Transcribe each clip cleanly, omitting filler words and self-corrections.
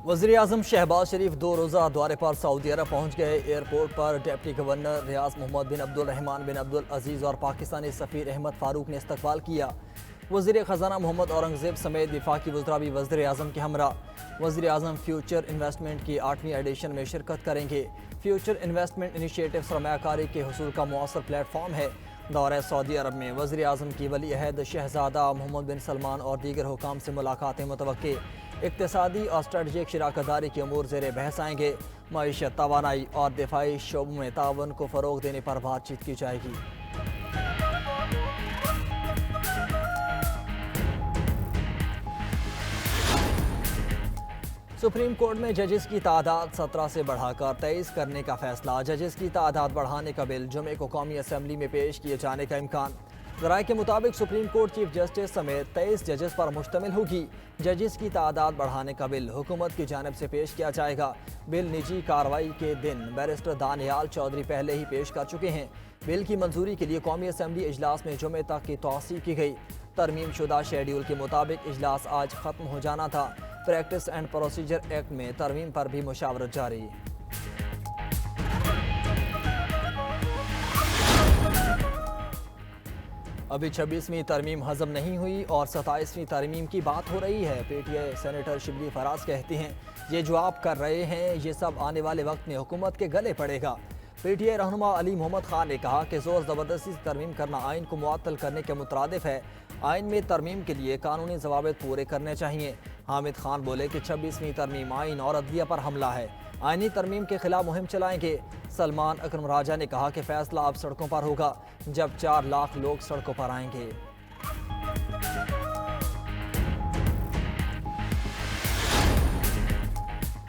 वज़ीर-ए-आज़म शहबाज शरीफ 2 रोज़ा दौरे पर सऊदी अरब पहुँच गए। एयरपोर्ट पर डिप्टी गवर्नर रियाज मोहम्मद बिन अब्दुल रहमान बिन अब्दुल अजीज़ और पाकिस्तानी सफ़ीर अहमद फ़ारूक ने इस्तकबाल किया। वज़ीर ख़जाना मोहम्मद औरंगज़ेब समेत वफाकी वज़रा भी वज़ीर-ए-आज़म के हमरा। वज़ीर-ए-आज़म फ्यूचर इन्वेस्टमेंट की 8वीं एडिशन में शिरकत करेंगे। फ्यूचर इन्वेस्टमेंट इनिशिएटिव सरमायाकारी के हुसूल का मुअस्सर प्लेटफॉर्म है। दौरे सऊदी अरब में वज़ीर-ए-आज़म की वली अहद शहज़ादा मोहम्मद बिन सलमान और दीगर हुकाम से मुलाकातें मुतवक्के। इक़्तिसादी और स्ट्रेटजिक शराकतदारी के अमूर ज़ेर बहस आएंगे। मईशत, तवानाई और दिफाई शोबों में तावन को फ़रोग देने पर बातचीत की जाएगी। सुप्रीम कोर्ट में जजेस की तादाद 17 से बढ़ाकर 23 करने का फैसला। जजेस की तादाद बढ़ाने का बिल जुमे को कौमी असम्बली में पेश किए जाने का इम्कान। राय के मुताबिक सुप्रीम कोर्ट चीफ जस्टिस समेत 23 जजेस पर मुश्तमिल होगी। जजेस की तादाद बढ़ाने का बिल हुकूमत की जानिब से पेश किया जाएगा। बिल निजी कार्रवाई के दिन बैरिस्टर दानियाल चौधरी पहले ही पेश कर चुके हैं। बिल की मंजूरी के लिए कौमी असम्बली इजलास में जुमे तक की तौसीक की गई। तरमीम शुदा शेड्यूल के मुताबिक इजलास आज ख़त्म हो जाना था। प्रैक्टिस एंड प्रोसीजर एक्ट में तरमीम पर भी मुशावरत जारी। अभी 26वीं तरमीम हजम नहीं हुई और 27वीं तरमीम की बात हो रही है। पीटीआई सेनेटर शिबली फराज कहते हैं ये जो आप कर रहे हैं ये सब आने वाले वक्त में हुकूमत के गले पड़ेगा। पीटीआई रहनुमा अली मोहम्मद खान ने कहा कि जोर ज़बरदस्ती से तरमीम करना आइन को मुअत्तल करने के मुतरादिफ है। आइन में तरमीम के लिए कानूनी जवाबित पूरे करने चाहिए। हामिद खान बोले कि 26वीं तरमीम आइन और अदलिया पर हमला है। आइनी तरमीम के खिलाफ मुहिम चलाएंगे। सलमान अकरम राजा ने कहा कि फैसला अब सड़कों पर होगा जब 4 लाख लोग सड़कों पर आएंगे।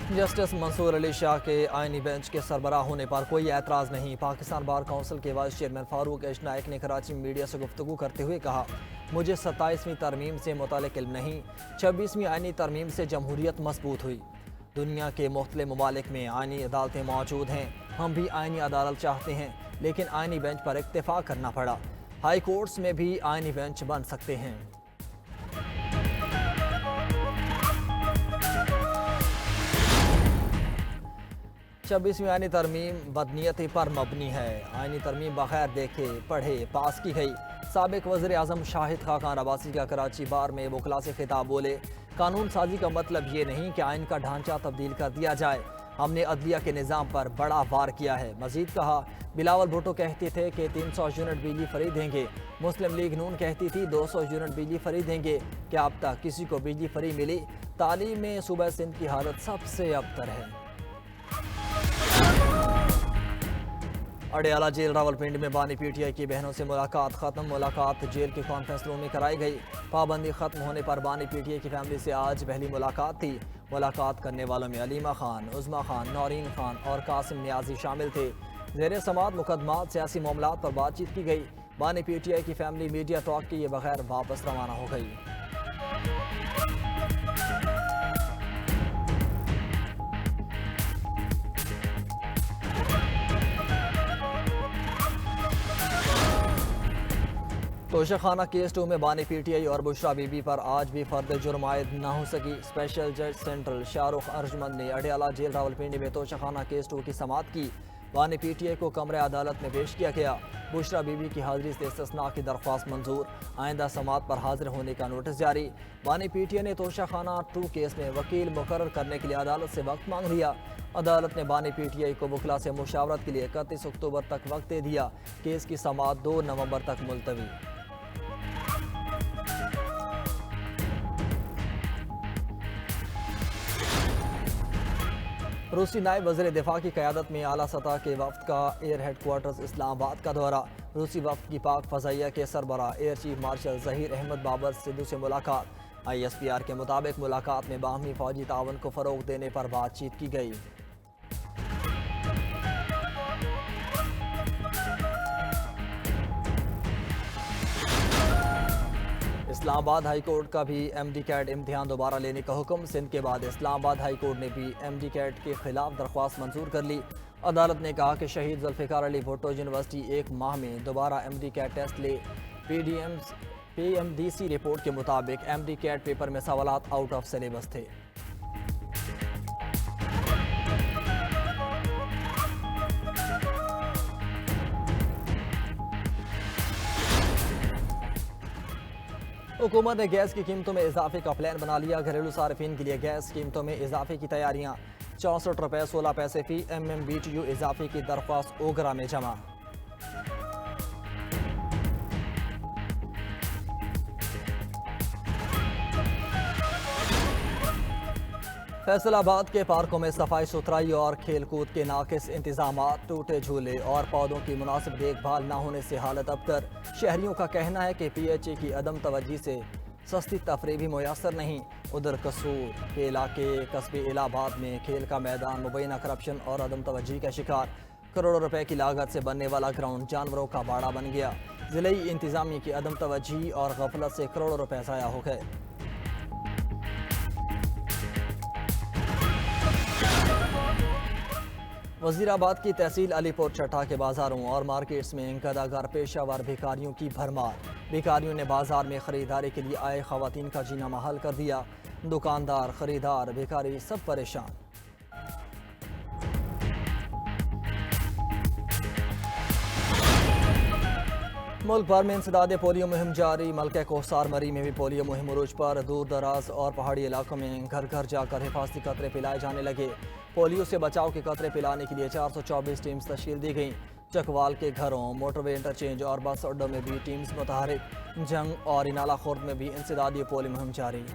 जस्टिस मंसूर अली शाह के आइनी बेंच के सरबराह होने पर कोई एतराज़ नहीं। पाकिस्तान बार काउंसिल के vice chairman Farooq H Naik ने कराची में मीडिया से गुफ्तगू करते हुए कहा मुझे 27वीं तरमीम से मुतालिक इल्म नहीं। 26वीं आइनी तरमीम से जमहूरियत मजबूत हुई। दुनिया के मुख्तलिफ ममालिक में आइनी अदालतें मौजूद हैं। हम भी आइनी अदालत चाहते हैं लेकिन आइनी बेंच पर इक्तफा करना पड़ा। हाई कोर्ट्स में भी आइनी बेंच बन सकते हैं। छब्बीसवीं आइनी तरमीम बदनीयती पर मबनी है। आइनी तरमीम बगैर देखे पढ़े पास की गई। साबिक वज़ीर आज़म शाहिद खाकान अब्बासी का कराची बार में वकला से खिताब बोले कानून साजी का मतलब ये नहीं कि आइन का ढांचा तब्दील कर दिया जाए। हमने अदलिया के निज़ाम पर बड़ा वार किया है। मजीद कहा बिलावल भुट्टो कहते थे कि 300 यूनिट बिजली फ्री देंगे। मुस्लिम लीग नून कहती थी 200 यूनिट बिजली फ्री देंगे। क्या अब तक किसी को बिजली फ्री मिली? तालीम में सूबा सिंध की हालत सबसे अबतर है। अडियाला जेल रावलपिंडी में बानी पीटीआई की बहनों से मुलाकात खत्म। मुलाकात जेल के कॉन्फ्रेंस रूम में कराई गई। पाबंदी खत्म होने पर बानी पीटीआई की फैमिली से आज पहली मुलाकात थी। मुलाकात करने वालों में अलीमा खान, उज़मा खान, नौरीन खान और कासिम नियाजी शामिल थे। ज़ेर समात मुकदमात सियासी मामलात पर बातचीत की गई। बानी पीटीआई की फैमिली मीडिया टॉक किए बगैर वापस रवाना हो गई। तोशाखाना केस 2 में बानी पीटीआई और बुशरा बीबी पर आज भी फर्द जुर्म आयद न हो सकी। स्पेशल जज सेंट्रल शाहरुख अर्जमंद ने अडियाला जेल रावलपिंडी में तोशाखाना केस 2 की समाअत की। बानी पीटीआई को कमरे अदालत में पेश किया गया। बुशरा बीबी की हाजिरी से इस्तिस्ना की दरख्वास्त मंजूर। आइंदा समाअत पर हाजिर होने का नोटिस जारी। बानी पीटीआई ने तोशाखाना 2 केस में वकील मुकर्रर करने के लिए अदालत से वक्त मांग लिया। अदालत ने बानी पीटीआई को वकला से मुशावरत के लिए 31 अक्टूबर तक वक्त दे दिया। केस की समाअत 2 नवंबर तक मुलतवी। रूसी नायब वज़ीर दिफा की क़यादत में आला सतह के वफ़द का एयर हेडक्वार्टर्स इस्लामाबाद का दौरा। रूसी वफ़द की पाक फ़ज़ाइया के सरबरा air chief marshal Zaheer Ahmed Babar Sidhu से मुलाकात। ISPR के मुताबिक मुलाकात में बाहमी फ़ौजी तावन को फ़रोग़ देने पर बातचीत की गई। इस्लामाबाद हाई कोर्ट का भी MD कैट इम्तिहान दोबारा लेने का हुक्म। सिंध के बाद इस्लामाबाद हाई कोर्ट ने भी MD कैट के खिलाफ दरख्वास्त मंजूर कर ली। अदालत ने कहा कि शहीद जुल्फ़िकार अली भुट्टो यूनिवर्सिटी 1 माह में दोबारा MD कैट टेस्ट ले। PMDC रिपोर्ट के मुताबिक MD कैट पेपर में सवालात आउट ऑफ सिलेबस थे। हुकूमत ने गैस की कीमतों में इजाफे का प्लान बना लिया। घरेलू सार्फिन के लिए गैस कीमतों में इजाफे की तैयारियां। 64 रुपये 16 पैसे फी MMBTU इजाफे की दरख्वास्त ओगरा में जमा। फैसलाबाद के पार्कों में सफाई सुथराई और खेलकूद के नाकिस इंतजाम, टूटे झूले और पौधों की मुनासिब देखभाल न होने से हालत अबतर। शहरियों का कहना है कि PHA की अदम तवज्जी से सस्ती तफरीह भी मुयसर नहीं। उधर कसूर के इलाके कस्बे इलाहाबाद में खेल का मैदान मुबैना करप्शन और अदम तवज्जी का शिकार। करोड़ों रुपए की लागत से बनने वाला ग्राउंड जानवरों का बाड़ा बन गया। जिले इंतजामिया की अदम तवज्जी और गफलत से करोड़ों रुपए ज़ाया हो गए। वजीराबाद की तहसील अलीपुर चट्टा के बाजारों और मार्केट्स में कदागार पेशावर भिखारियों की भरमार। भिखारियों ने बाजार में खरीदारी के लिए आए खवातीन का जीना महाल कर दिया। दुकानदार, खरीदार, भिखारी सब परेशान। मुल्क भर में इंसदाद पोलियो मुहिम जारी। मलके कोहसार मरी में भी पोलियो मुहिम उरूज पर। दूर दराज और पहाड़ी इलाकों में घर घर जाकर हिफाजती कतरे पिलाए जाने लगे। पोलियो से बचाव के कतरे पिलाने के लिए 424 टीम्स तश्कील दी गई। चकवाल के घरों, मोटरवे इंटरचेंज और बस अड्डों में भी टीम्स मुतहरिक। जंग और इनाला खुर्द में भी इंसदादी पोलियो मुहिम जारी।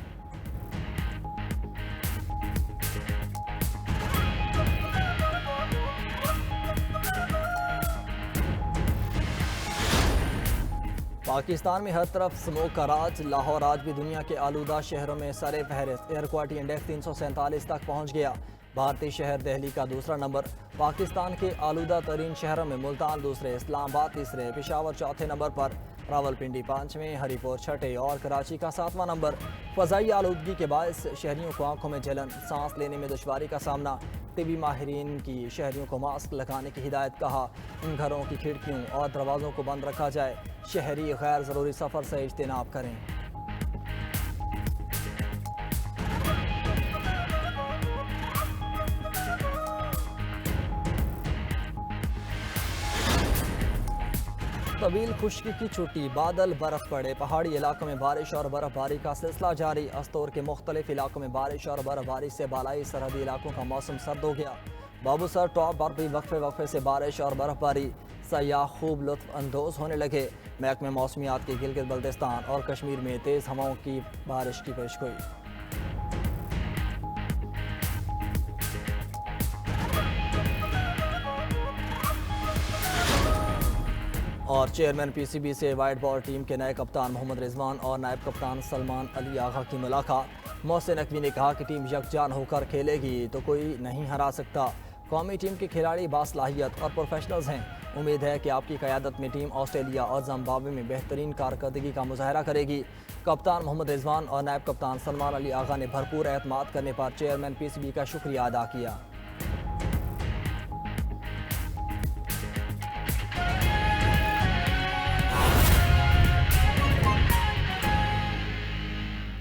पाकिस्तान में हर तरफ स्मोक का राज। लाहौर आज भी दुनिया के आलूदा शहरों में सरे फहरिस्त। एयर क्वालिटी इंडेक्स 347 तक पहुंच गया। भारतीय शहर दिल्ली का दूसरा नंबर। पाकिस्तान के आलूदा तरीन शहरों में मुल्तान दूसरे, इस्लामाबाद तीसरे, पेशावर चौथे नंबर पर, रावलपिंडी पाँचवें, हरीपुर छठे और कराची का 7वां नंबर। फ़ज़ाई आलूदगी के बायस शहरियों को आंखों में जलन, सांस लेने में दुश्वारी का सामना। टिबी माहिरीन की शहरियों को मास्क लगाने की हिदायत। कहा इन घरों की खिड़कियों और दरवाज़ों को बंद रखा जाए। शहरी गैर ज़रूरी सफ़र से इज्तिनाब करें। तवील खुश्की की छुट्टी, बादल बर्फ पड़े। पहाड़ी इलाकों में बारिश और बर्फबारी का सिलसिला जारी। अस्तौर के मुख्तलिफ इलाकों में बारिश और बर्फबारी से बालाई सरहदी इलाकों का मौसम सर्द हो गया। बाबूसर टॉप पर भी वक्फे वक्फे से बारिश और बर्फबारी। सयाह खूब लुत्फ अंदोज होने लगे। महकमे मौसमियात के गिलगित बल्तिस्तान और कश्मीर में तेज़ हवाओं की बारिश की पेशगोई। और चेयरमैन PCB से वाइट बॉल टीम के नए कप्तान मोहम्मद रिजवान और नायब कप्तान सलमान अली आगा की मुलाकात। मोहसिन नकवी ने कहा कि टीम यकजान होकर खेलेगी तो कोई नहीं हरा सकता। कौमी टीम के खिलाड़ी बासलाहियत और प्रोफेशनल्स हैं। उम्मीद है कि आपकी क़यादत में टीम ऑस्ट्रेलिया और जिम्बाब्वे में बेहतरीन कारकर्दगी का मुजाहरा करेगी। कप्तान मोहम्मद रिजवान और नायब कप्तान सलमान अली आगा ने भरपूर एतमाद करने पर चेयरमैन PCB का शुक्रिया अदा किया।